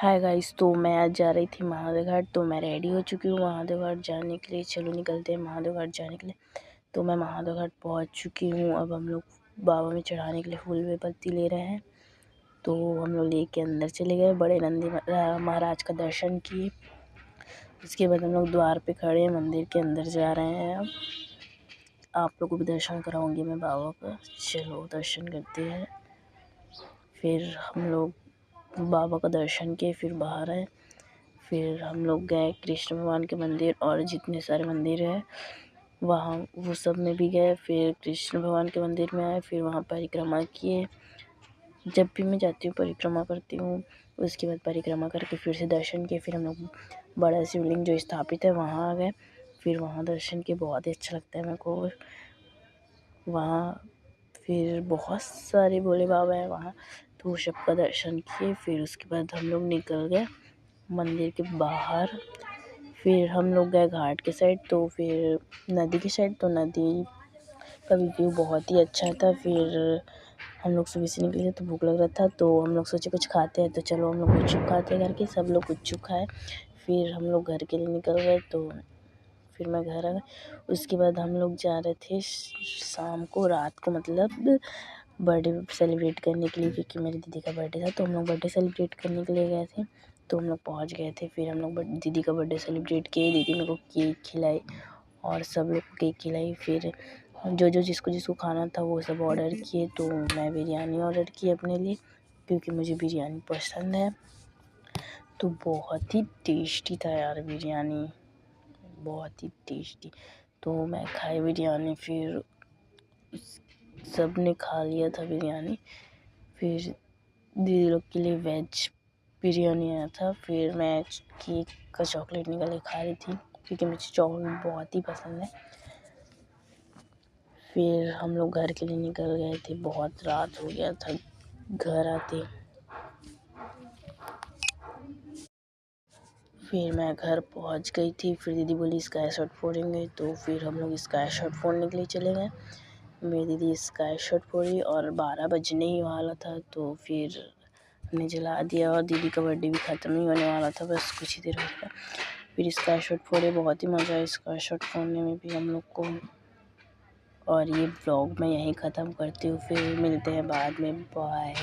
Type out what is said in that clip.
Hi guys, तो मैं आज जा रही थी महादेव घाट। तो मैं रेडी हो चुकी हूँ महादेव घाट जाने के लिए। चलो निकलते हैं महादेव घाट जाने के लिए। तो मैं महादेव घाट पहुँच चुकी हूँ। अब हम लोग बाबा में चढ़ाने के लिए फूल बेलपत्ती ले रहे हैं। तो हम लोग लेके अंदर चले गए, बड़े नंदी महाराज का दर्शन किए। उसके बाद हम लोग द्वार पे खड़े मंदिर के अंदर जा रहे हैं। अब आप लोगों को भी दर्शन कराऊंगी मैं बाबा का। चलो दर्शन करते हैं। फिर हम लोग बाबा का दर्शन किए, फिर बाहर आए। फिर हम लोग गए कृष्ण भगवान के मंदिर और जितने सारे मंदिर हैं वहाँ, वो सब में भी गए। फिर कृष्ण भगवान के मंदिर में आए, फिर वहाँ परिक्रमा किए। जब भी मैं जाती हूँ परिक्रमा करती हूँ। उसके बाद परिक्रमा करके फिर से दर्शन किए। फिर हम लोग बड़ा शिवलिंग जो स्थापित है वहाँ आ गए। फिर वहाँ दर्शन किए, बहुत ही अच्छा लगता है मेरे को वहाँ। फिर बहुत सारे भोले बाबा हैं वहाँ, तो सबका दर्शन किए। फिर उसके बाद हम लोग निकल गए मंदिर के बाहर। फिर हम लोग गए घाट के साइड, तो फिर नदी के साइड। तो नदी का व्यू बहुत ही अच्छा था। फिर हम लोग सुबह से निकले तो भूख लग रहा था, तो हम लोग सोचे कुछ खाते हैं। तो चलो हम लोग गुपचुप खाते हैं करके सब लोग गुपचुप खाए। फिर हम लोग घर के लिए निकल गए, तो फिर मैं घर आ गई। उसके बाद हम लोग जा रहे थे शाम को, रात को मतलब बर्थडे सेलिब्रेट करने के लिए, क्योंकि मेरी दीदी का बर्थडे था। तो हम लोग बर्थडे सेलिब्रेट करने के लिए गए थे। तो हम लोग पहुंच गए थे। फिर हम लोग दीदी का बर्थडे सेलिब्रेट किए। दीदी मेरे को केक खिलाई और सब लोग को केक खिलाई। फिर जो जिसको जिसको खाना था वो सब ऑर्डर किए। तो मैं बिरयानी ऑर्डर की अपने लिए, क्योंकि मुझे बिरयानी पसंद है। तो बहुत ही टेस्टी था यार बिरयानी, बहुत ही टेस्टी। तो मैं खाई बिरयानी। फिर सब ने खा लिया था बिरयानी। फिर दीदी लोग के लिए वेज बिरयानी आया था। फिर मैं केक का चॉकलेट निकाल के खा रही थी, क्योंकि मुझे चॉकलेट बहुत ही पसंद है। फिर हम लोग घर के लिए निकल गए थे। बहुत रात हो गया था घर आते। फिर मैं घर पहुंच गई थी। फिर दीदी बोली स्काई शॉट फोड़ेंगे, तो फिर हम लोग स्काई शॉट फोड़ने के लिए चले गए। मेरी दीदी स्काई शॉट फोड़ी और 12 बजने ही वाला था, तो फिर हमने जला दिया। और दीदी का बर्थडे भी ख़त्म ही होने वाला था, बस कुछ ही देर हो गया। फिर स्काई शॉट फोड़े, बहुत ही मज़ा आया स्काई शॉट फोड़ने में भी हम लोग को। और ये व्लॉग मैं यहीं ख़त्म करती हूँ, फिर मिलते हैं बाद में। बाय।